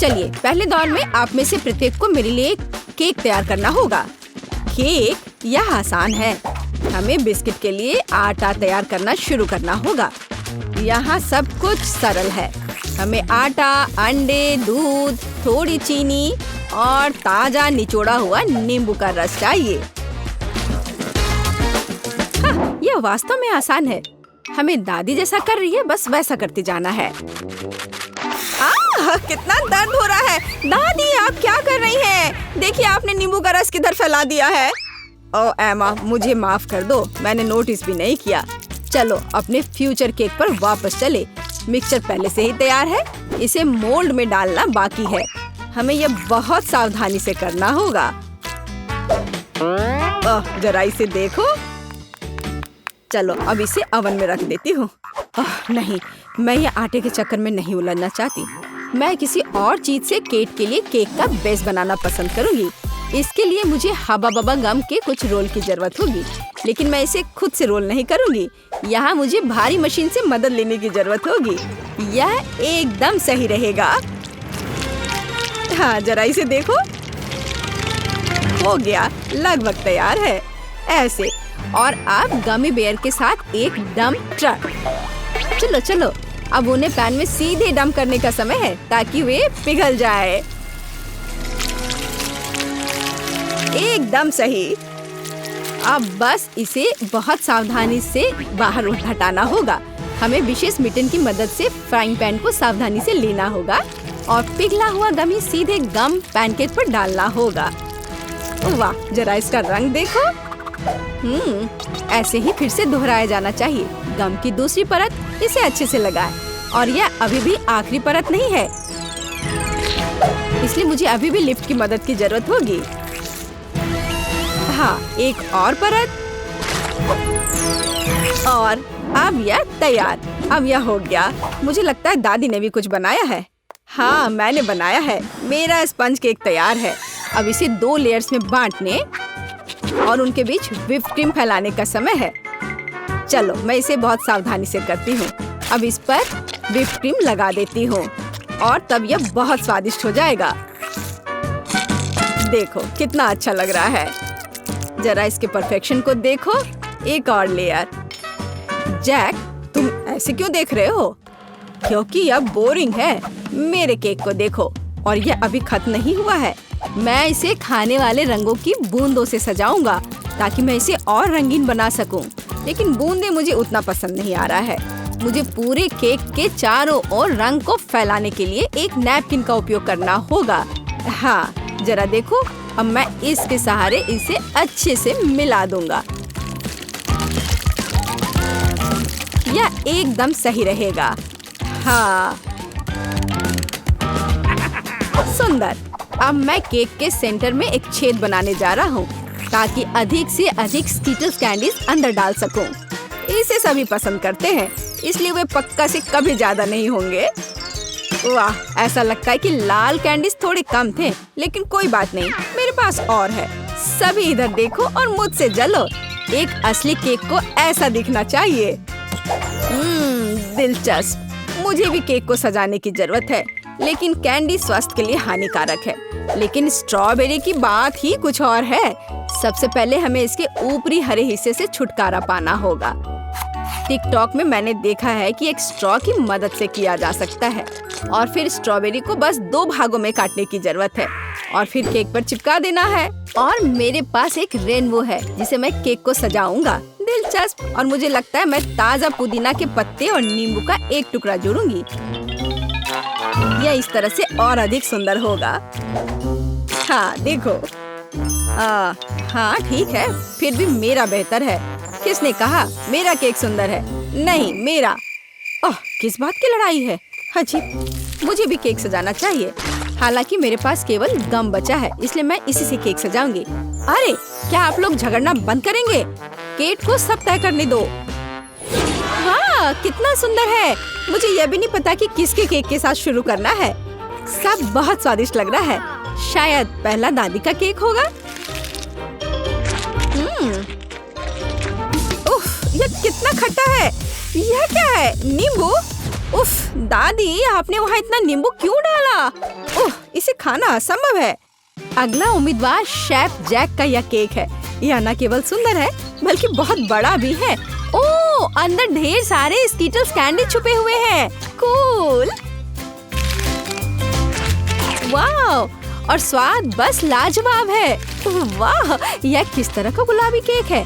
चलिए पहले दौर में आप में से प्रत्येक को मेरे लिए एक केक तैयार करना होगा। केक यह आसान है। हमें बिस्किट के लिए आटा तैयार करना शुरू करना होगा। यहाँ सब कुछ सरल है। हमें आटा, अंडे, दूध, थोड़ी चीनी और ताजा निचोड़ा हुआ नींबू का रस चाहिए। हाँ, यह वास्तव में आसान है। हमें दादी जैसा कर रही है, बस वैसा करते जाना है। कितना दर्द हो रहा है। दादी आप क्या कर रही हैं? देखिए आपने नींबू का रस किधर फैला दिया है। ओह एमा, मुझे माफ कर दो, मैंने नोटिस भी नहीं किया। चलो अपने फ्यूचर केक पर वापस चले। मिक्सचर पहले से ही तैयार है, इसे मोल्ड में डालना बाकी है। हमें यह बहुत सावधानी से करना होगा। जरा इसे देखो। चलो अब इसे ओवन में रख देती हूँ। नहीं, मैं ये आटे के चक्कर में नहीं उलझना चाहती। मैं किसी और चीज से केक के लिए केक का बेस बनाना पसंद करूंगी। इसके लिए मुझे हबा बबा गम के कुछ रोल की जरूरत होगी, लेकिन मैं इसे खुद से रोल नहीं करूंगी। यहाँ मुझे भारी मशीन से मदद लेने की जरूरत होगी। यह एकदम सही रहेगा। हाँ, जरा इसे देखो। हो गया, लगभग तैयार है। ऐसे। और अब गमी बेयर के साथ एक डंप ट्रक। चलो चलो, अब उन्हें पैन में सीधे डंप करने का समय है ताकि वे पिघल जाए। एकदम सही। अब बस इसे बहुत सावधानी से बाहर हटाना होगा। हमें विशेष मिटन की मदद से फ्राइंग पैन को सावधानी से लेना होगा और पिघला हुआ गमी सीधे गम पैनकेक पर डालना होगा। वाह, जरा इसका रंग देखो। ऐसे ही फिर से दोहराया जाना चाहिए। गम की दूसरी परत इसे अच्छे से लगाएं। और यह अभी भी आखिरी परत नहीं है, इसलिए मुझे अभी भी लिफ्ट की मदद की जरूरत होगी। हाँ, एक और परत। और अब यह तैयार। अब यह हो गया। मुझे लगता है दादी ने भी कुछ बनाया है। हाँ, मैंने बनाया है। मेरा स्पंज केक तैयार है। अब इसे 2 लेयर्स में बांटने और उनके बीच व्हिप्ड क्रीम फैलाने का समय है। चलो मैं इसे बहुत सावधानी से करती हूँ। अब इस पर व्हिप्ड क्रीम लगा देती हूँ और तब यह बहुत स्वादिष्ट हो जाएगा। देखो कितना अच्छा लग रहा है। जरा इसके परफेक्शन को देखो। एक और लेयर। जैक, तुम ऐसे क्यों देख रहे हो? क्योंकि यह बोरिंग है। मेरे केक को देखो। और यह अभी खत्म नहीं हुआ है। मैं इसे खाने वाले रंगों की बूंदों से सजाऊंगा ताकि मैं इसे और रंगीन बना सकूं। लेकिन बूंदें मुझे उतना पसंद नहीं आ रहा है। मुझे पूरे केक के चारों ओर रंग को फैलाने के लिए एक नैपकिन का उपयोग करना होगा। हाँ, जरा देखो। अब मैं इसके सहारे इसे अच्छे से मिला दूंगा। यह एकदम सही रहेगा। हाँ, सुंदर। अब मैं केक के सेंटर में एक छेद बनाने जा रहा हूँ ताकि अधिक से अधिक स्कीटल्स कैंडीज अंदर डाल सकूं। इसे सभी पसंद करते हैं, इसलिए वे पक्का से कभी ज्यादा नहीं होंगे। वाह, ऐसा लगता है कि लाल कैंडीज थोड़े कम थे, लेकिन कोई बात नहीं, मेरे पास और है। सभी इधर देखो और मुझसे जलो। एक असली केक को ऐसा दिखना चाहिए। दिलचस्प। मुझे भी केक को सजाने की जरूरत है, लेकिन कैंडी स्वास्थ्य के लिए हानिकारक है। लेकिन स्ट्रॉबेरी की बात ही कुछ और है। सबसे पहले हमें इसके ऊपरी हरे हिस्से से छुटकारा पाना होगा। टिकटॉक में मैंने देखा है कि एक स्ट्रॉ की मदद से किया जा सकता है। और फिर स्ट्रॉबेरी को बस 2 भागों में काटने की जरूरत है और फिर केक पर चिपका देना है। और मेरे पास एक रेनबो है जिसे मैं केक को सजाऊंगा। दिलचस्प। और मुझे लगता है मैं ताजा पुदीना के पत्ते और नींबू का एक टुकड़ा जोड़ूंगी। यह इस तरह से और अधिक सुंदर होगा। हाँ देखो। हाँ ठीक है, फिर भी मेरा बेहतर है। किसने कहा मेरा केक सुंदर है? नहीं, मेरा। ओह, किस बात की लड़ाई है? अजीब। मुझे भी केक सजाना चाहिए। हालांकि मेरे पास केवल गम बचा है, इसलिए मैं इसी से केक सजाऊंगी। अरे, क्या आप लोग झगड़ना बंद करेंगे? केक को सब तय करने दो। वाह, कितना सुंदर है। मुझे यह भी नहीं पता कि किसके केक के साथ शुरू करना है। सब बहुत स्वादिष्ट लग रहा है। शायद पहला दादी का केक होगा। उफ, यह कितना खट्टा है। यह क्या है? नींबू? उफ, दादी आपने वहाँ इतना नींबू क्यों डाला? उफ, इसे खाना असंभव है। अगला उम्मीदवार शेफ जैक का यह केक है। यह न केवल सुंदर है बल्कि बहुत बड़ा भी है। ओह, अंदर ढेर सारे स्कीटल्स कैंडी छुपे हुए हैं। कूल। वाह, और स्वाद बस लाजवाब है। वाह, यह किस तरह का गुलाबी केक है।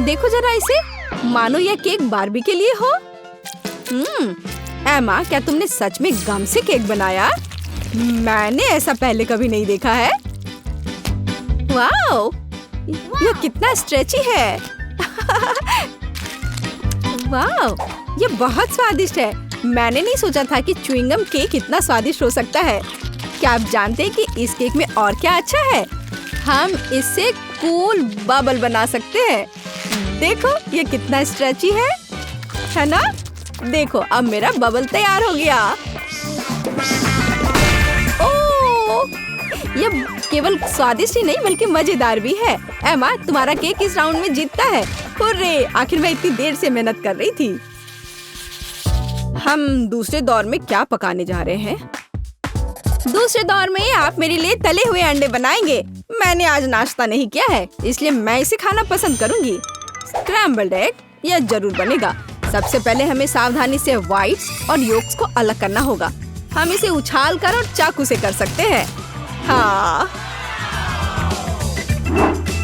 देखो जरा इसे, मानो यह केक बार्बी के लिए हो। एमा, क्या तुमने सच में गम से केक बनाया? मैंने ऐसा पहले कभी नहीं देखा है। वाह, यह कितना स्ट्रेची है। वाह, यह बहुत स्वादिष्ट है। मैंने नहीं सोचा था कि च्युइंगम केक इतना स्वादिष्ट हो सकता है। क्या आप जानते हैं कि इस केक में और क्या अच्छा है? हम इससे कूल बबल बना सकते हैं। देखो ये कितना स्ट्रेची है ना? देखो अब मेरा बबल तैयार हो गया। ओह, ये केवल स्वादिष्ट ही नहीं बल्कि मजेदार भी है। एमा, तुम्हारा केक इस राउंड में जीतता है। हुर्रे, आखिर मैं इतनी देर से मेहनत कर रही थी। हम दूसरे दौर में क्या पकाने जा रहे हैं? दूसरे दौर में आप मेरे लिए तले हुए अंडे बनाएंगे। मैंने आज नाश्ता नहीं किया है, इसलिए मैं इसे खाना पसंद करूंगी। स्क्रैम्बल्ड एग, यह जरूर बनेगा। सबसे पहले हमें सावधानी से व्हाइट्स और योक्स को अलग करना होगा। हम इसे उछाल कर और चाकू से कर सकते हैं। हाँ,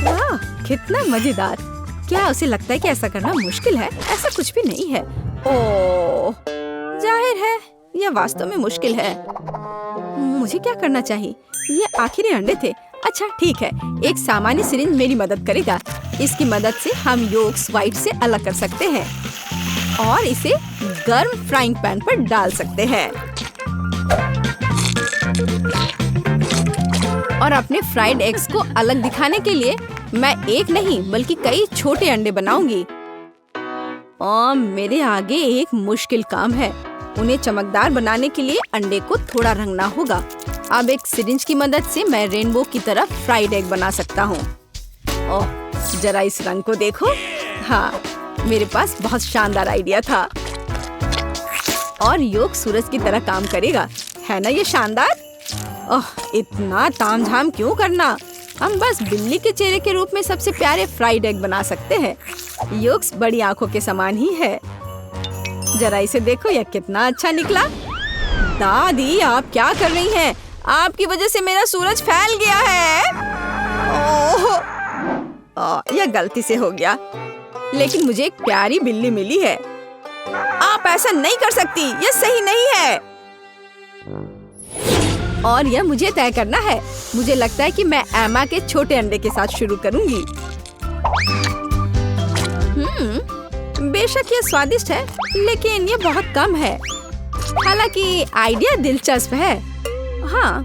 वाह, कितना मजेदार। क्या उसे लगता है कि ऐसा करना मुश्किल है? ऐसा कुछ भी नहीं है। ओह, जाहिर है यह वास्तव में मुश्किल है। मुझे क्या करना चाहिए? ये आखिरी अंडे थे। अच्छा ठीक है, एक सामान्य सिरिंज मेरी मदद करेगा। इसकी मदद से हम योक्स व्हाइट से अलग कर सकते हैं और इसे गर्म फ्राइंग पैन पर डाल सकते हैं। और अपने फ्राइड एग्स को अलग दिखाने के लिए मैं एक नहीं बल्कि कई छोटे अंडे बनाऊंगी। और मेरे आगे एक मुश्किल काम है। उन्हें चमकदार बनाने के लिए अंडे को थोड़ा रंगना होगा। अब एक सिरिंज की मदद से मैं रेनबो की तरह फ्राइड एग बना सकता हूँ। ओह, जरा इस रंग को देखो। हाँ, मेरे पास बहुत शानदार आइडिया था। और योग सूरज की तरह काम करेगा, है ना ये शानदार? ओह, इतना तामझाम क्यों करना? हम बस बिल्ली के चेहरे के रूप में सबसे प्यारे फ्राइड एग बना सकते हैं। योक्स बड़ी आंखों के समान ही है। जरा इसे देखो, यह कितना अच्छा निकला। दादी, आप क्या कर रही हैं? आपकी वजह से मेरा सूरज फैल गया है। ओह, यह गलती से हो गया। लेकिन मुझे एक प्यारी बिल्ली मिली है। आप ऐसा नहीं कर सकती, यह सही नहीं है। और यह मुझे तय करना है। मुझे लगता है कि मैं एमा के छोटे अंडे के साथ शुरू करूंगी। बेशक ये स्वादिष्ट है, लेकिन ये बहुत कम है। हालांकि आइडिया दिलचस्प है। हाँ,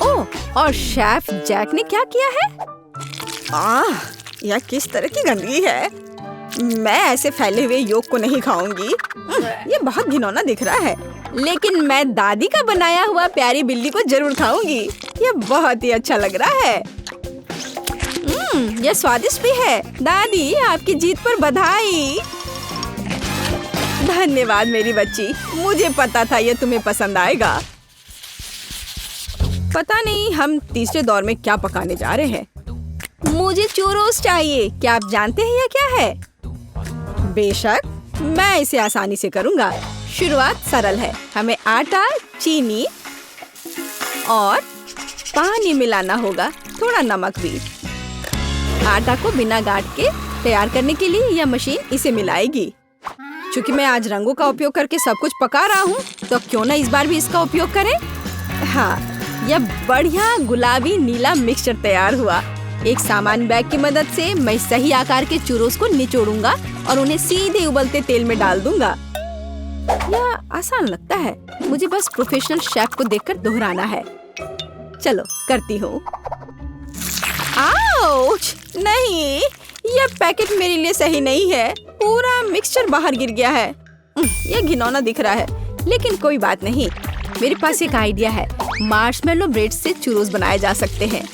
ओह, और शेफ जैक ने क्या किया है? यह किस तरह की गंदगी है। मैं ऐसे फैले हुए योग को नहीं खाऊंगी। ये बहुत घिनौना दिख रहा है। लेकिन मैं दादी का बनाया हुआ प्यारी बिल्ली को जरूर खाऊंगी। यह बहुत ही अच्छा लग रहा है। यह स्वादिष्ट भी है। दादी, आपकी जीत पर बधाई। धन्यवाद मेरी बच्ची, मुझे पता था यह तुम्हें पसंद आएगा। पता नहीं हम तीसरे दौर में क्या पकाने जा रहे हैं। मुझे चूरोस चाहिए। क्या आप जानते हैं यह क्या है? बेशक, मैं इसे आसानी से करूंगा। शुरुआत सरल है। हमें आटा, चीनी और पानी मिलाना होगा, थोड़ा नमक भी। आटा को बिना गांठ के तैयार करने के लिए यह मशीन इसे मिलाएगी। चूंकि मैं आज रंगों का उपयोग करके सब कुछ पका रहा हूँ, तो क्यों ना इस बार भी इसका उपयोग करें। हाँ, यह बढ़िया गुलाबी नीला मिक्सचर तैयार हुआ। एक सामान्य बैग की मदद से मैं सही आकार के चूरोस को निचोड़ूंगा और उन्हें सीधे उबलते तेल में डाल दूंगा। यह आसान लगता है। मुझे बस प्रोफेशनल शेफ को देखकर दोहराना है। चलो करती हूँ। आउच! नहीं, यह पैकेट मेरे लिए सही नहीं है। पूरा मिक्सचर बाहर गिर गया है। यह घिनौना दिख रहा है, लेकिन कोई बात नहीं। मेरे पास एक आइडिया है। मार्शमेलो ब्रेड से चूरोस बनाए जा सकते हैं।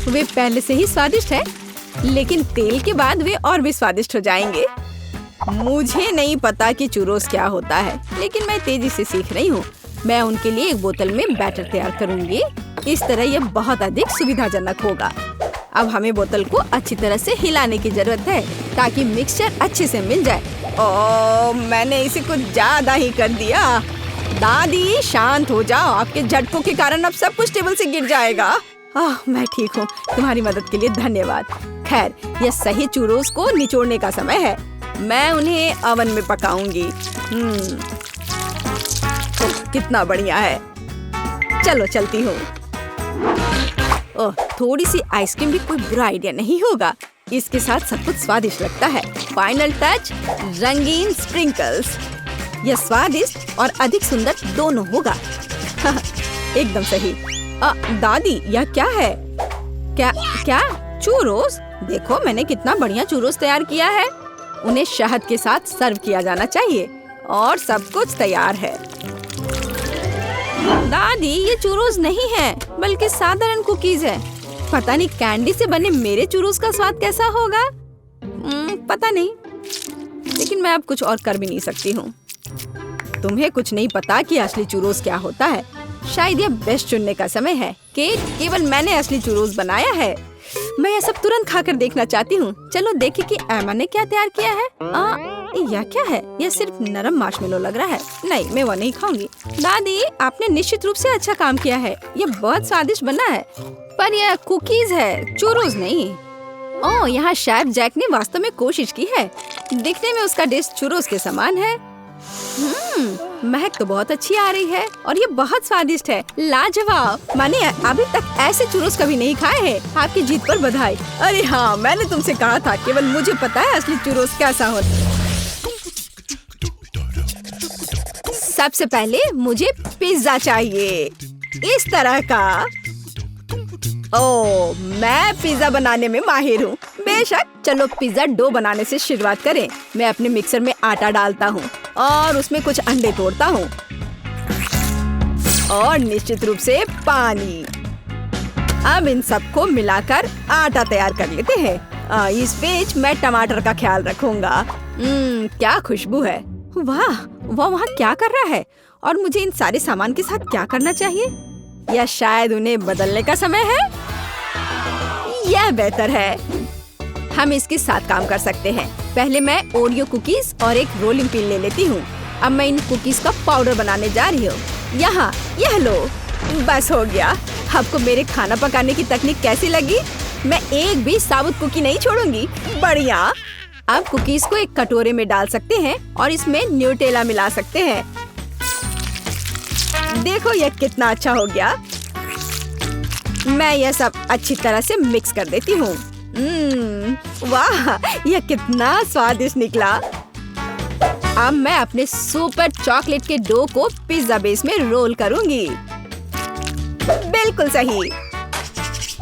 वे पहले से ही स्वादिष्ट है, लेकिन तेल के बाद वे और भी स्वादिष्ट हो जाएंगे। मुझे नहीं पता कि चूरोस क्या होता है, लेकिन मैं तेजी से सीख रही हूँ। मैं उनके लिए एक बोतल में बैटर तैयार करूंगी। इस तरह यह बहुत अधिक सुविधाजनक होगा। अब हमें बोतल को अच्छी तरह से हिलाने की जरूरत है ताकि मिक्सचर अच्छे से मिल जाए। ओह, मैंने इसे कुछ ज्यादा ही कर दिया। दादी शांत हो जाओ, आपके झटकों के कारण अब सब कुछ टेबल से गिर जाएगा। मैं ठीक हूँ, तुम्हारी मदद के लिए धन्यवाद। खैर, यह सही चूरोस को निचोड़ने का समय है। मैं उन्हें ओवन में पकाऊंगी। कितना बढ़िया है। चलो चलती हूँ। ओह, थोड़ी सी आइसक्रीम भी कोई बुरा आइडिया नहीं होगा। इसके साथ सब कुछ स्वादिष्ट लगता है। फाइनल टच, रंगीन स्प्रिंकल्स। यह स्वादिष्ट और अधिक सुंदर दोनों होगा। एकदम सही। दादी, यह क्या है? क्या चूरोस? देखो, मैंने कितना बढ़िया चूरोस तैयार किया है। उन्हें शहद के साथ सर्व किया जाना चाहिए और सब कुछ तैयार है। दादी, ये चूरोस नहीं है बल्कि साधारण कुकीज है। पता नहीं कैंडी से बने मेरे चूरोस का स्वाद कैसा होगा। पता नहीं, लेकिन मैं अब कुछ और कर भी नहीं सकती हूँ। तुम्हें कुछ नहीं पता कि असली चूरोस क्या होता है। शायद यह बेस्ट चुनने का समय है। केवल मैंने असली चूरोस बनाया है। मैं यह सब तुरंत खाकर देखना चाहती हूँ। चलो देखें कि एमा ने क्या तैयार किया है। यह क्या है? यह सिर्फ नरम मार्शमेलो लग रहा है। नहीं, मैं वो नहीं खाऊंगी। दादी, आपने निश्चित रूप से अच्छा काम किया है। यह बहुत स्वादिष्ट बना है, पर यह कुकीज है, चूरोस नहीं। ओह, यहाँ शेफ जैक ने वास्तव में कोशिश की है। दिखने में उसका डिश चूरोस के समान है। महक तो बहुत अच्छी आ रही है और ये बहुत स्वादिष्ट है। लाजवाब। मैंने अभी तक ऐसे चूरोस कभी नहीं खाए हैं। आपकी जीत पर बधाई। अरे हाँ, मैंने तुमसे कहा था, केवल मुझे पता है असली चूरोस कैसा होता है। सबसे पहले मुझे पिज्जा चाहिए, इस तरह का। ओह, मैं पिज्जा बनाने में माहिर हूँ। बेशक, चलो पिज्जा डो बनाने से शुरुआत करें। मैं अपने मिक्सर में आटा डालता हूँ और उसमें कुछ अंडे तोड़ता हूँ और निश्चित रूप से पानी। अब इन सबको मिलाकर आटा तैयार कर लेते हैं। इस बीच मैं टमाटर का ख्याल रखूंगा। क्या खुशबू है। वाह, वो वहाँ क्या कर रहा है और मुझे इन सारे सामान के साथ क्या करना चाहिए? या शायद उन्हें बदलने का समय है? यह बेहतर है। हम इसके साथ काम कर सकते हैं। पहले मैं ओरियो कुकीज और एक रोलिंग पिन ले लेती हूँ। अब मैं इन कुकीज का पाउडर बनाने जा रही हूँ। यहाँ, यह लो। बस हो गया। आपको मेरे खाना पकाने की तकनीक कैसी लगी? मैं एक भी साबुत कुकी नहीं छोड़ूंगी। बढ़िया। अब कुकीज को एक कटोरे में डाल सकते हैं और इसमें न्यूटेला मिला सकते हैं। देखो, यह कितना अच्छा हो गया। मैं यह सब अच्छी तरह से मिक्स कर देती हूँ। वाह, यह कितना स्वादिष्ट निकला। अब मैं अपने सुपर चॉकलेट के डो को पिज्जा बेस में रोल करूंगी। बिल्कुल सही।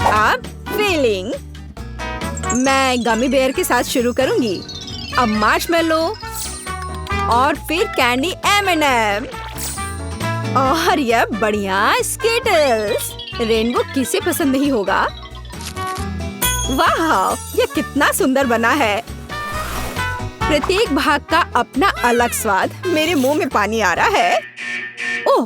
अब फिलिंग। मैं गमी बेयर के साथ शुरू करूंगी। अब मार्शमेलो और फिर कैंडी M&M और यह बढ़िया स्किटल्स। रेनबो किसे पसंद नहीं होगा? वाह, यह कितना सुंदर बना है। प्रत्येक भाग का अपना अलग स्वाद। मेरे मुंह में पानी आ रहा है। ओह,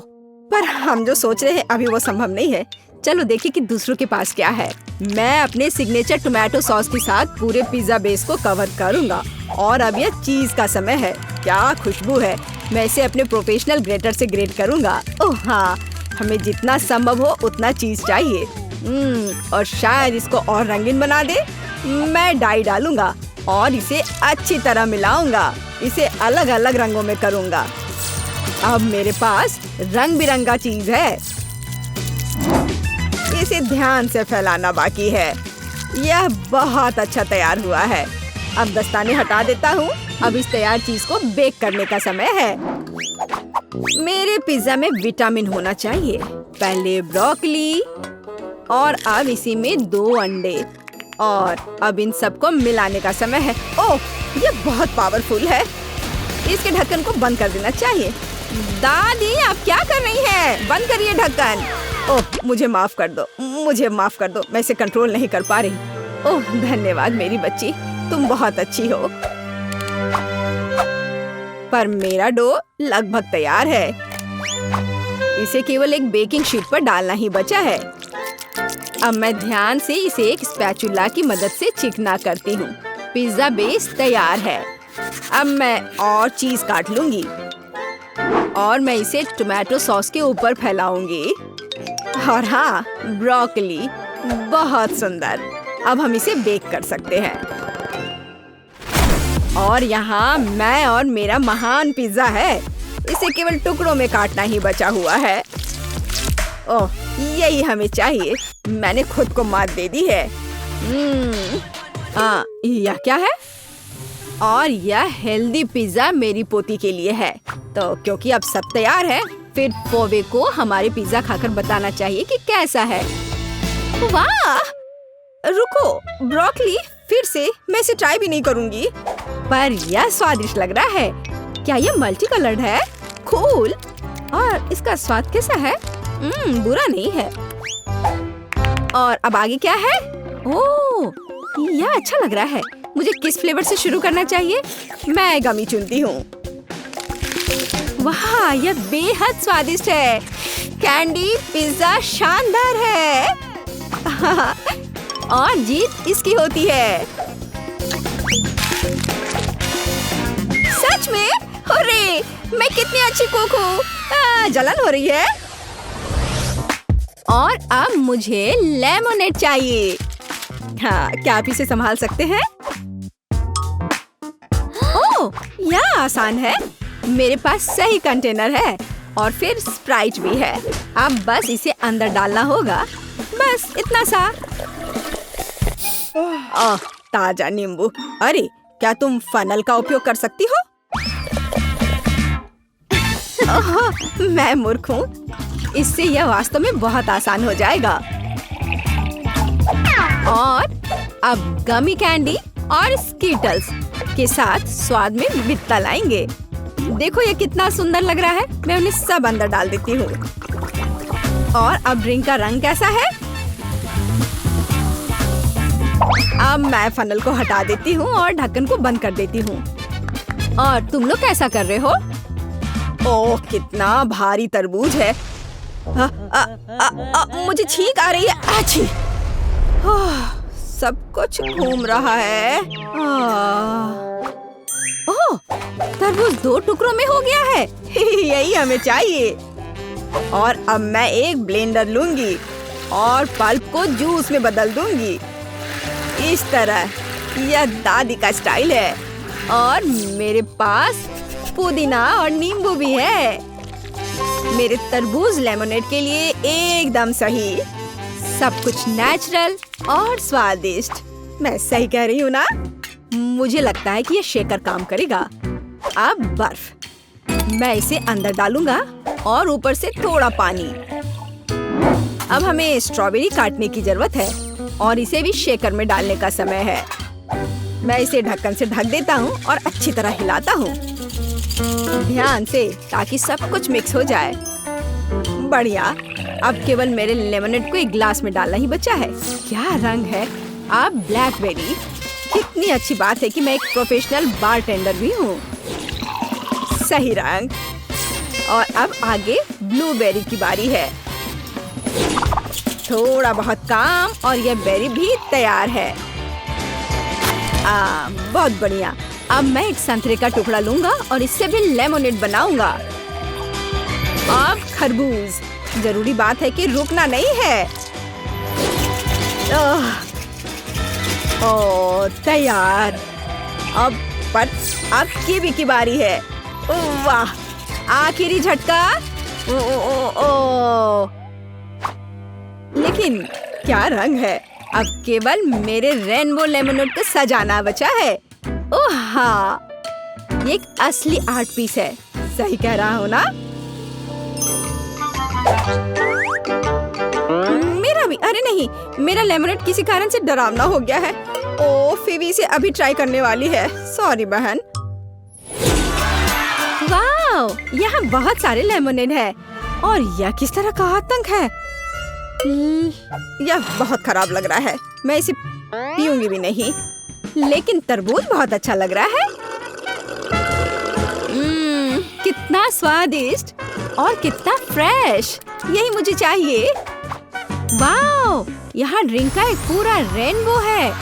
पर हम जो सोच रहे हैं अभी वो संभव नहीं है। चलो देखें कि दूसरों के पास क्या है। मैं अपने सिग्नेचर टोमेटो सॉस के साथ पूरे पिज्जा बेस को कवर करूंगा और अब यह चीज का समय है। क्या खुशबू है। मैं इसे अपने प्रोफेशनल ग्रेटर से ग्रेट करूंगा। ओह हाँ, हमें जितना संभव हो उतना चीज चाहिए। और शायद इसको और रंगीन बना दे। मैं डाई डालूंगा और इसे अच्छी तरह मिलाऊंगा। इसे अलग अलग रंगों में करूंगा। अब मेरे पास रंग बिरंगा चीज है। इसे ध्यान से फैलाना बाकी है। यह बहुत अच्छा तैयार हुआ है। अब दस्ताने हटा देता हूँ। अब इस तैयार चीज को बेक करने का समय है। मेरे पिज्जा में विटामिन होना चाहिए। पहले ब्रोकली और अब इसी में 2 अंडे और अब इन सबको मिलाने का समय है। ओह, ये बहुत पावरफुल है। इसके ढक्कन को बंद कर देना चाहिए। दादी, आप क्या कर रही हैं? बंद करिए ढक्कन। ओह, मुझे माफ कर दो, मुझे माफ कर दो। मैं इसे कंट्रोल नहीं कर पा रही। ओह, धन्यवाद मेरी बच्ची, तुम बहुत अच्छी हो। पर मेरा डो लगभग तैयार है। इसे केवल एक बेकिंग शीट पर डालना ही बचा है। अब मैं ध्यान से इसे एक स्पैचुला की मदद से चिकना करती हूँ। पिज्जा बेस तैयार है। अब मैं और चीज काट लूंगी और मैं इसे टोमेटो सॉस के ऊपर फैलाऊंगी। और हाँ, ब्रोकली, बहुत सुंदर। अब हम इसे बेक कर सकते हैं। और यहाँ मैं और मेरा महान पिज्जा है। इसे केवल टुकड़ों में काटना ही बचा हुआ है। ओह, यही हमें चाहिए। मैंने खुद को मात दे दी है। यह क्या है? और यह हेल्दी पिज्जा मेरी पोती के लिए है। तो क्योंकि अब सब तैयार है, फिर फोवे को हमारे पिज्जा खाकर बताना चाहिए कि कैसा है। वाह! रुको, ब्रोकली, फिर से मैं इसे ट्राई भी नहीं करूंगी। पर यह स्वादिष्ट लग रहा है। क्या यह मल्टी कलर्ड है? कूल। और इसका स्वाद कैसा है? बुरा नहीं है। और अब आगे क्या है? ओह, यह अच्छा लग रहा है। मुझे किस फ्लेवर से शुरू करना चाहिए? मैं गमी चुनती हूँ। वाह, यह बेहद स्वादिष्ट है। कैंडी पिज्जा शानदार है। और जीत इसकी होती है। सच में? अरे, मैं कितनी अच्छी कुक हूँ। जलन हो रही है। और अब मुझे लेमोनेड चाहिए। हाँ, क्या आप इसे संभाल सकते हैं? ओह, यह आसान है। मेरे पास सही कंटेनर है और फिर स्प्राइट भी है। अब बस इसे अंदर डालना होगा। बस इतना सा। ओह, ताजा नींबू। अरे, क्या तुम फनल का उपयोग कर सकती हो? ओह, मैं मूर्ख हूँ। इससे यह वास्तव में बहुत आसान हो जाएगा। और अब गमी कैंडी और स्कीटल्स के साथ स्वाद में विविधता लाएंगे। देखो ये कितना सुंदर लग रहा है। मैं उन्हें सब अंदर डाल देती हूँ। और अब ड्रिंक का रंग कैसा है? अब मैं फनल को हटा देती हूँ और ढक्कन को बंद कर देती हूँ। और तुम लोग कैसा कर रहे हो? ओह, कितना भारी तरबूज है। मुझे छींक आ रही है। आछी! सब कुछ घूम रहा है। ओह, तरबूज 2 टुकड़ों में हो गया है। यही हमें चाहिए। और अब मैं एक ब्लेंडर लूंगी और पल्प को जूस में बदल दूंगी। इस तरह। यह दादी का स्टाइल है। और मेरे पास पुदीना और नींबू भी है। मेरे तरबूज लेमोनेड के लिए एकदम सही। सब कुछ नेचुरल और स्वादिष्ट। मैं सही कह रही हूँ ना? मुझे लगता है कि ये शेकर काम करेगा। अब बर्फ। मैं इसे अंदर डालूंगा और ऊपर से थोड़ा पानी। अब हमें स्ट्रॉबेरी काटने की जरूरत है और इसे भी शेकर में डालने का समय है। मैं इसे ढक्कन से ढक देता हूँ और अच्छी तरह हिलाता हूँ। ध्यान से, ताकि सब कुछ मिक्स हो जाए। बढ़िया। अब केवल मेरे लेमोनेड को एक ग्लास में डालना ही बचा है। क्या रंग है! अब ब्लैकबेरी। कितनी अच्छी बात है कि मैं एक प्रोफेशनल बारटेंडर भी हूँ। सही रंग। और अब आगे ब्लूबेरी की बारी है। थोड़ा बहुत काम और यह बेरी भी तैयार है। बहुत बढ़िया। अब मैं एक संतरे का टुकड़ा लूंगा और इससे भी लेमोनेड बनाऊंगा। अब खरबूज। जरूरी बात है कि रुकना नहीं है। ओह, तैयार। अब कीवी की बारी है। वाह, आखिरी झटका। लेकिन क्या रंग है! अब केवल मेरे रेनबो लेमोनेड को सजाना बचा है। ओह हाँ, ये एक असली आर्ट पीस है। सही कह रहा हूँ ना? मेरा भी। अरे नहीं, मेरा लेमोनेड किसी कारण से डरावना हो गया है। ओह, फिवी इसे अभी ट्राई करने वाली है। सॉरी बहन। वाह, यहाँ बहुत सारे लेमोनेड है। और यह किस तरह का आतंक है। यह बहुत खराब लग रहा है। मैं इसे पीऊंगी भी नहीं। लेकिन तरबूज बहुत अच्छा लग रहा है। कितना स्वादिष्ट। और कितना फ्रेश, यही मुझे चाहिए। वाओ, यहाँ ड्रिंक का एक पूरा रेनबो है।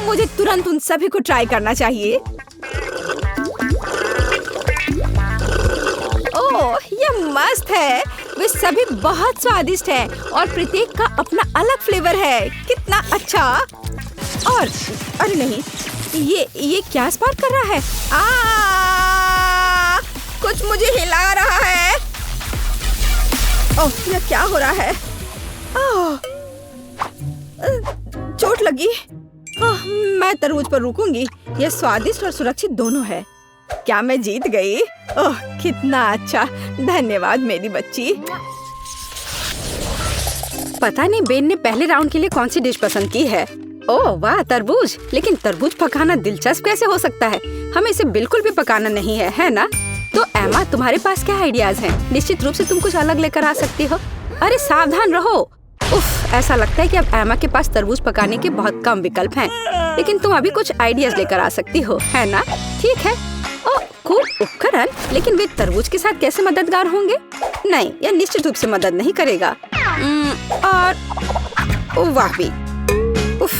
मुझे तुरंत उन सभी को ट्राई करना चाहिए। ओह, ये मस्त है। वे सभी बहुत स्वादिष्ट हैं और प्रत्येक का अपना अलग फ्लेवर है। कितना अच्छा। और अरे नहीं, ये क्या स्पार्क कर रहा है? कुछ मुझे हिला रहा है। ओह, ये क्या हो रहा है? चोट लगी। मैं तरबूज पर रुकूंगी। यह स्वादिष्ट और सुरक्षित दोनों है। क्या मैं जीत गई? ओह, कितना अच्छा। धन्यवाद मेरी बच्ची। पता नहीं बेन ने पहले राउंड के लिए कौन सी डिश पसंद की है। ओह वाह, तरबूज। लेकिन तरबूज पकाना दिलचस्प कैसे हो सकता है? हमें इसे बिल्कुल भी पकाना नहीं है ना? तो एमा, तुम्हारे पास क्या आइडियाज हैं? निश्चित रूप से तुम कुछ अलग लेकर आ सकती हो। अरे सावधान रहो। उफ, ऐसा लगता है कि अब एमा के पास तरबूज पकाने के बहुत कम विकल्प हैं। लेकिन तुम अभी कुछ आइडियाज लेकर आ सकती हो, है ना? ठीक है। ओह, खूब उपकरण, लेकिन वे तरबूज के साथ कैसे मददगार होंगे? नहीं, यह निश्चित रूप से मदद नहीं करेगा। और वाह भी, उफ,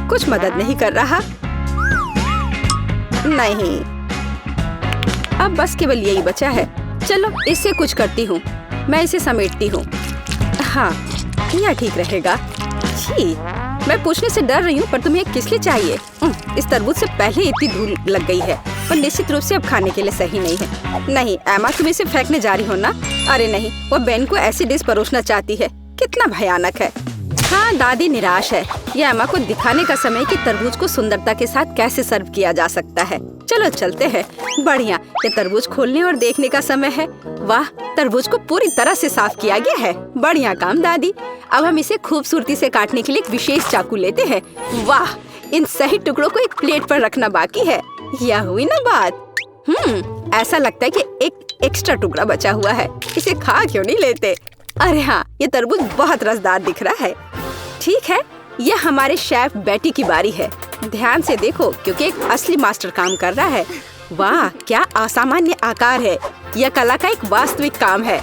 कुछ मदद नहीं कर रहा। नहीं, अब बस केवल यही बचा है। चलो इससे कुछ करती हूँ। मैं इसे समेटती हूँ। हाँ, यह ठीक रहेगा। छी, मैं पूछने से डर रही हूँ, पर तुम्हें किस लिए चाहिए? इस तरबूज से पहले इतनी धूल लग गई है, पर निश्चित रूप से अब खाने के लिए सही नहीं है। नहीं एमा, तुम इसे फेंकने जा रही हो ना? अरे नहीं, वो बेन को ऐसी डिश परोसना चाहती है। कितना भयानक है। हाँ, दादी निराश है। यह एमा को दिखाने का समय कि तरबूज को सुंदरता के साथ कैसे सर्व किया जा सकता है। चलो चलते हैं। बढ़िया, ये तरबूज खोलने और देखने का समय है। वाह, तरबूज को पूरी तरह से साफ किया गया है। बढ़िया काम दादी। अब हम इसे खूबसूरती से काटने के लिए एक विशेष चाकू लेते हैं। वाह, इन सही टुकड़ों को एक प्लेट पर रखना बाकी है। यह हुई ना बात। ऐसा लगता है कि एक एक्स्ट्रा टुकड़ा बचा हुआ है। इसे खा क्यों नहीं लेते? अरे हाँ, ये तरबूज बहुत रसदार दिख रहा है। ठीक है, यह हमारे शेफ बेटी की बारी है। ध्यान से देखो, क्योंकि एक असली मास्टर काम कर रहा है। वाह, क्या असामान्य आकार है। यह कला का एक वास्तविक काम है।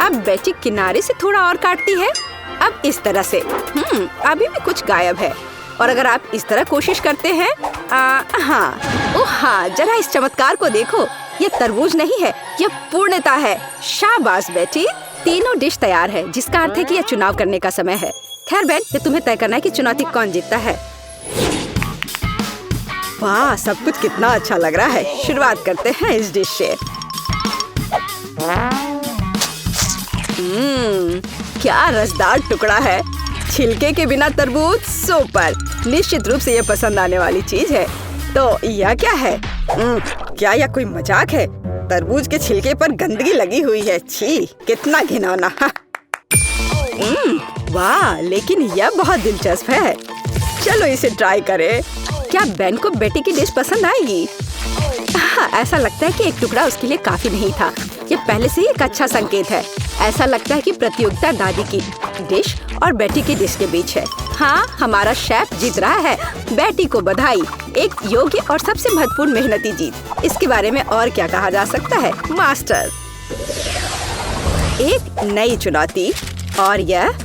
अब बेटी किनारे से थोड़ा और काटती है। अब इस तरह से। अभी भी कुछ गायब है। और अगर आप इस तरह कोशिश करते हैं, हाँ, जरा इस चमत्कार को देखो। यह तरबूज नहीं है, यह पूर्णता है। शाबाश बेटी। तीनों डिश तैयार है, जिसका अर्थ है कि यह चुनाव करने का समय है। खैर बेन, ये तुम्हें तय करना है कि चुनौती कौन जीतता है। वाह, सब कुछ कितना अच्छा लग रहा है। शुरुआत करते हैं इस डिश से। क्या रसदार टुकड़ा है। छिलके के बिना तरबूज सुपर। निश्चित रूप से ये पसंद आने वाली चीज है। तो यह क्या है? क्या यह कोई मजाक है? तरबूज के छिलके पर गंदगी लगी हुई है। छी, कितना घिनौना। वाह, लेकिन यह बहुत दिलचस्प है। चलो इसे ट्राई करें। क्या बेन को बेटी की डिश पसंद आएगी? हाँ, ऐसा लगता है कि एक टुकड़ा उसके लिए काफी नहीं था। यह पहले से ही एक अच्छा संकेत है। ऐसा लगता है कि प्रतियोगिता दादी की डिश और बेटी की डिश के बीच है। हाँ, हमारा शेफ जीत रहा है। बेटी को बधाई। एक योग्य और सबसे महत्वपूर्ण मेहनती जीत। इसके बारे में और क्या कहा जा सकता है? मास्टर। एक नई चुनौती। और यह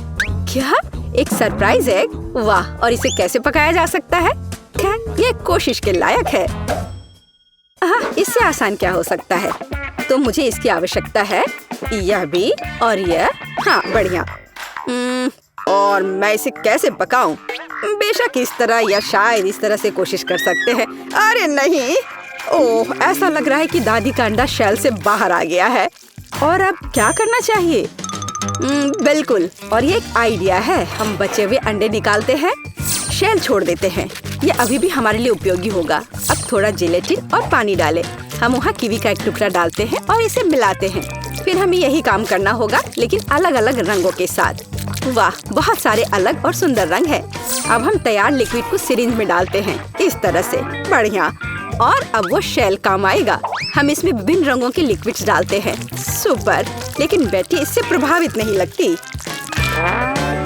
क्या? एक सरप्राइज एग। वाह, और इसे कैसे पकाया जा सकता है? खैर, यह कोशिश के लायक है। इससे आसान क्या हो सकता है? तो मुझे इसकी आवश्यकता है। यह भी और यह। हाँ, बढ़िया। और मैं इसे कैसे पकाऊं? बेशक इस तरह या शायद इस तरह से कोशिश कर सकते हैं। अरे नहीं। ओह, ऐसा लग रहा है कि दादी का अंडा शेल से बाहर आ गया है। और अब क्या करना चाहिए? बिल्कुल, और ये एक आइडिया है। हम बचे हुए अंडे निकालते हैं, शेल छोड़ देते हैं। ये अभी भी हमारे लिए उपयोगी होगा। अब थोड़ा जिलेटिन और पानी डालें। हम वहाँ कीवी का एक टुकड़ा डालते हैं और इसे मिलाते हैं। फिर हमें यही काम करना होगा, लेकिन अलग अलग रंगों के साथ। वाह, बहुत सारे अलग और सुंदर रंग हैं। अब हम तैयार लिक्विड को सिरिंज में डालते हैं, इस तरह से। बढ़िया। और अब वो शेल काम आएगा। हम इसमें विभिन्न रंगों के लिक्विड्स डालते हैं। सुपर। लेकिन बेटी इससे प्रभावित नहीं लगती।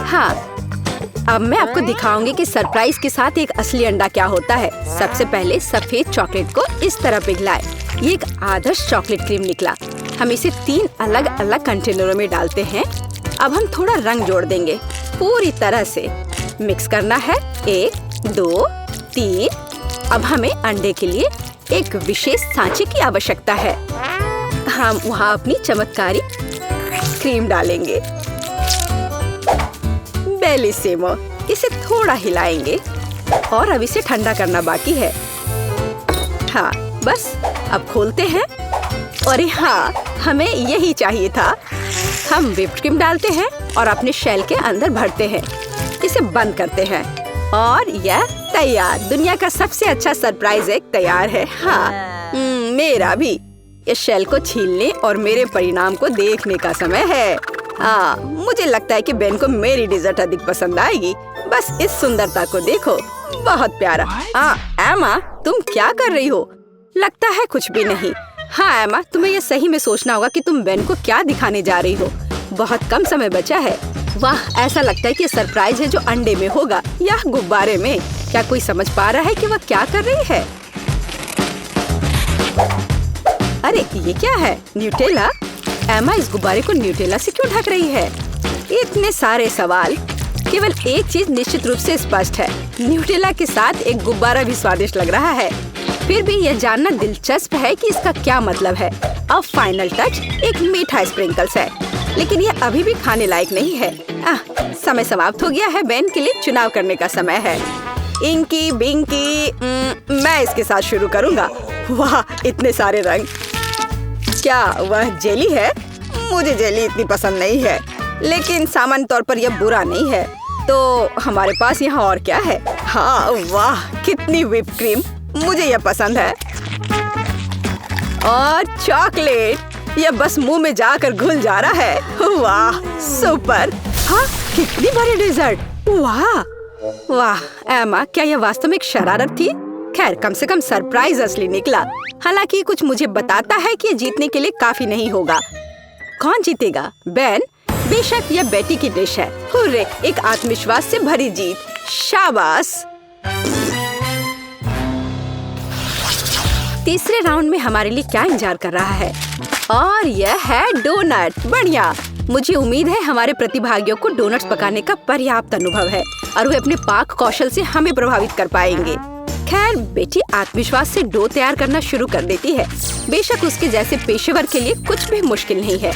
हाँ, अब मैं आपको दिखाऊंगी कि सरप्राइज के साथ एक असली अंडा क्या होता है। सबसे पहले सफेद चॉकलेट को इस तरह पिघलाएं। ये एक आदर्श चॉकलेट क्रीम निकला। हम इसे 3 अलग अलग कंटेनरों में डालते हैं। अब हम थोड़ा रंग जोड़ देंगे। पूरी तरह से मिक्स करना है। 1, 2, 3। अब हमें अंडे के लिए एक विशेष सांचे की आवश्यकता है। हम वहाँ अपनी चमत्कारी क्रीम डालेंगे। बेलिसिमो। इसे थोड़ा हिलाएंगे और अब इसे ठंडा करना बाकी है। हाँ, बस अब खोलते हैं। और हाँ, हमें यही चाहिए था। हम व्हिप्ड क्रीम डालते हैं और अपने शेल के अंदर भरते हैं। इसे बंद करते हैं और यह तैयार। दुनिया का सबसे अच्छा सरप्राइज एग तैयार है। हाँ, मेरा भी। इस शेल को छीलने और मेरे परिणाम को देखने का समय है। मुझे लगता है कि बेन को मेरी डिजर्ट अधिक पसंद आएगी। बस इस सुंदरता को देखो, बहुत प्यारा। एमा, तुम क्या कर रही हो? लगता है कुछ भी नहीं। हाँ एमा, तुम्हें यह सही में सोचना होगा कि तुम बेन को क्या दिखाने जा रही हो। बहुत कम समय बचा है। वाह, ऐसा लगता है कि सरप्राइज है जो अंडे में होगा या गुब्बारे में। क्या कोई समझ पा रहा है कि वह क्या कर रही है? अरे ये क्या है? न्यूटेला? एमा इस गुब्बारे को न्यूटेला से क्यों ढक रही है? इतने सारे सवाल। केवल एक चीज निश्चित रूप से स्पष्ट है, न्यूटेला के साथ एक गुब्बारा भी स्वादिष्ट लग रहा है। फिर भी यह जानना दिलचस्प है कि इसका क्या मतलब है। अब फाइनल टच एक मीठा स्प्रिंकल्स है, लेकिन यह अभी भी खाने लायक नहीं है। समय समाप्त हो गया है। बेन के लिए चुनाव करने का समय है। इंकी बिंकी, मैं इसके साथ शुरू करूंगा। वाह, इतने सारे रंग। क्या वह जेली है? मुझे जेली इतनी पसंद नहीं है, लेकिन सामान्य तौर पर यह बुरा नहीं है। तो हमारे पास यहाँ और क्या है? हाँ, वाह, कितनी व्हिप क्रीम। मुझे यह पसंद है। और चॉकलेट, यह बस मुंह में जाकर घुल जा रहा है। वाह, सुपर। हाँ, कितनी बड़ी डेजर्ट। वाह वाह एमा, क्या यह वास्तव में एक शरारत थी? खैर, कम से कम सरप्राइज असली निकला। हालांकि कुछ मुझे बताता है कि जीतने के लिए काफी नहीं होगा। कौन जीतेगा? बेन? बेशक यह बेटी की डिश है। हुर्रे, एक आत्मविश्वास से भरी जीत। शाबाश। तीसरे राउंड में हमारे लिए क्या इंतजार कर रहा है? और यह है डोनट। बढ़िया। मुझे उम्मीद है हमारे प्रतिभागियों को डोनट्स पकाने का पर्याप्त अनुभव है और वे अपने पाक कौशल से हमें प्रभावित कर पाएंगे। खैर, बेटी आत्मविश्वास से डो तैयार करना शुरू कर देती है। बेशक उसके जैसे पेशेवर के लिए कुछ भी मुश्किल नहीं है।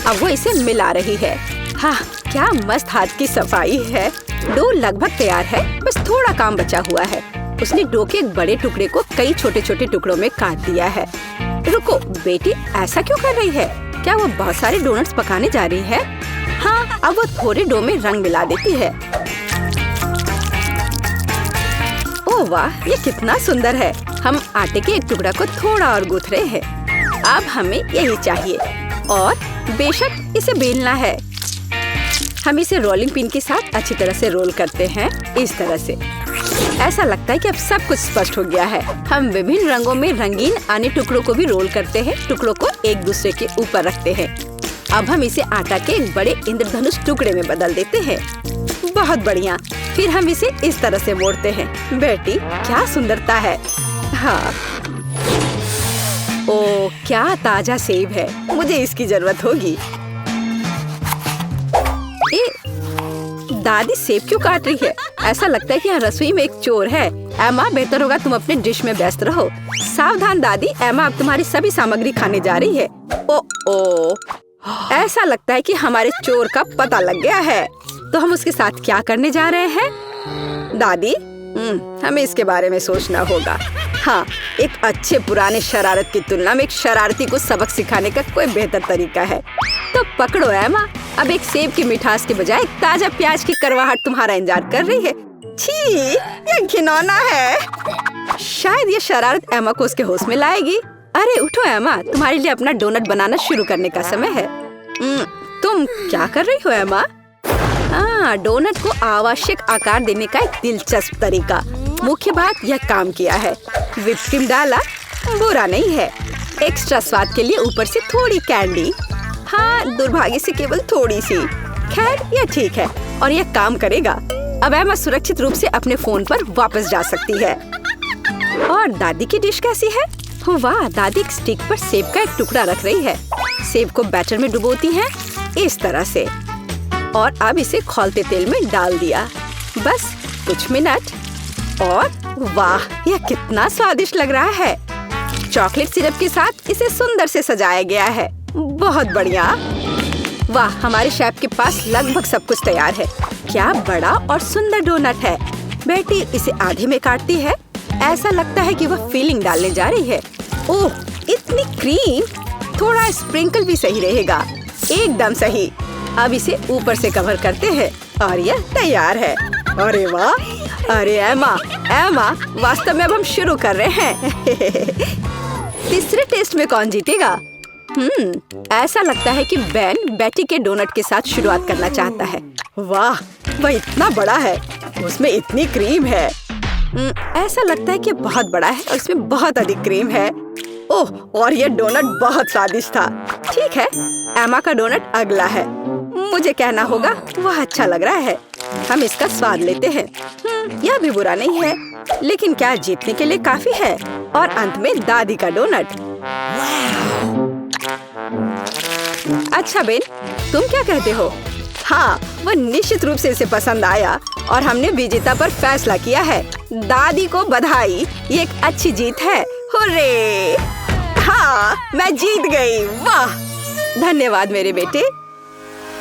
अब वो इसे मिला रही है। हाँ, क्या मस्त हाथ की सफाई है। डो लगभग तैयार है, बस थोड़ा काम बचा हुआ है। उसने डो के एक बड़े टुकड़े को कई छोटे छोटे टुकड़ों में काट दिया है। रुको, बेटी ऐसा क्यों कर रही है? क्या वो बहुत सारे डोनट्स पकाने जा रही है? हाँ, अब वो थोड़े डो में रंग मिला देती है। ओह वाह, ये कितना सुंदर है। हम आटे के एक टुकड़ा को थोड़ा और गूंथ रहे हैं। अब हमें यही चाहिए और बेशक इसे बेलना है। हम इसे रोलिंग पिन के साथ अच्छी तरह से रोल करते हैं, इस तरह से। ऐसा लगता है कि अब सब कुछ स्पष्ट हो गया है। हम विभिन्न रंगों में रंगीन अन्य टुकड़ों को भी रोल करते हैं, टुकड़ों को एक दूसरे के ऊपर रखते हैं। अब हम इसे आटा के एक बड़े इंद्रधनुष टुकड़े में बदल देते हैं। बहुत बढ़िया। फिर हम इसे इस तरह से मोड़ते हैं। बेटी, क्या सुंदरता है। हाँ, ओ क्या ताजा सेब है। मुझे इसकी जरूरत होगी। दादी सेब क्यों काट रही है? ऐसा लगता है कि यहाँ रसोई में एक चोर है। एमा, बेहतर होगा तुम अपने डिश में व्यस्त रहो। सावधान दादी, एमा अब तुम्हारी सभी सामग्री खाने जा रही है। ओ, ऐसा लगता है कि हमारे चोर का पता लग गया है। तो हम उसके साथ क्या करने जा रहे हैं? दादी, हमें इसके बारे में सोचना होगा। हाँ, एक अच्छे पुराने शरारत की तुलना में एक शरारती को सबक सिखाने का कोई बेहतर तरीका है। तो पकड़ो एमा, अब एक सेब की मिठास के बजाय ताजा प्याज की करवाहट तुम्हारा इंतजार कर रही है। छी, ये घिनौना है। शायद ये शरारत एमा को उसके होश में लाएगी। अरे उठो एमा, तुम्हारे लिए अपना डोनट बनाना शुरू करने का समय है। तुम क्या कर रही हो एमा? हाँ, डोनट को आवश्यक आकार देने का एक दिलचस्प तरीका। मुख्य बात, यह काम किया है। व्हिप क्रीम डाला, बुरा नहीं है। एक्स्ट्रा स्वाद के लिए ऊपर से थोड़ी कैंडी। हाँ, दुर्भाग्य से केवल थोड़ी सी। खैर, यह ठीक है और यह काम करेगा। अब एमा सुरक्षित रूप से अपने फोन पर वापस जा सकती है। और दादी की डिश कैसी है? वाह, दादी एक स्टिक पर सेब का एक टुकड़ा रख रही है। सेब को बैटर में डुबोती है इस तरह से और अब इसे खौलते तेल में डाल दिया। बस कुछ मिनट और वाह, यह कितना स्वादिष्ट लग रहा है। चॉकलेट सिरप के साथ इसे सुंदर से सजाया गया है। बहुत बढ़िया। वाह, हमारे शेफ के पास लगभग सब कुछ तैयार है। क्या बड़ा और सुंदर डोनट है। बेटी इसे आधे में काटती है। ऐसा लगता है कि वह फिलिंग डालने जा रही है। ओह, इतनी क्रीम। थोड़ा स्प्रिंकल भी सही रहेगा। एकदम सही। अब इसे ऊपर से कवर करते हैं और यह तैयार है। अरे वाह, अरे एमा, वास्तव में अब हम शुरू कर रहे हैं। तीसरे टेस्ट में कौन जीतेगा? ऐसा लगता है कि बेन बेटी के डोनट के साथ शुरुआत करना चाहता है। वाह, वह इतना बड़ा है, उसमें इतनी क्रीम है। ऐसा लगता है कि बहुत बड़ा है और इसमें बहुत अधिक क्रीम है। ओह, और यह डोनट बहुत स्वादिष्ट था। ठीक है, एमा का डोनट अगला है। मुझे कहना होगा वह अच्छा लग रहा है। हम इसका स्वाद लेते हैं। यह भी बुरा नहीं है, लेकिन क्या जीतने के लिए काफी है? और अंत में दादी का डोनट। अच्छा बेन, तुम क्या कहते हो? हाँ, वह निश्चित रूप से इसे पसंद आया और हमने विजेता पर फैसला किया है। दादी को बधाई, ये एक अच्छी जीत है। हुर्रे! हाँ, मैं जीत गई। वाह, धन्यवाद मेरे बेटे।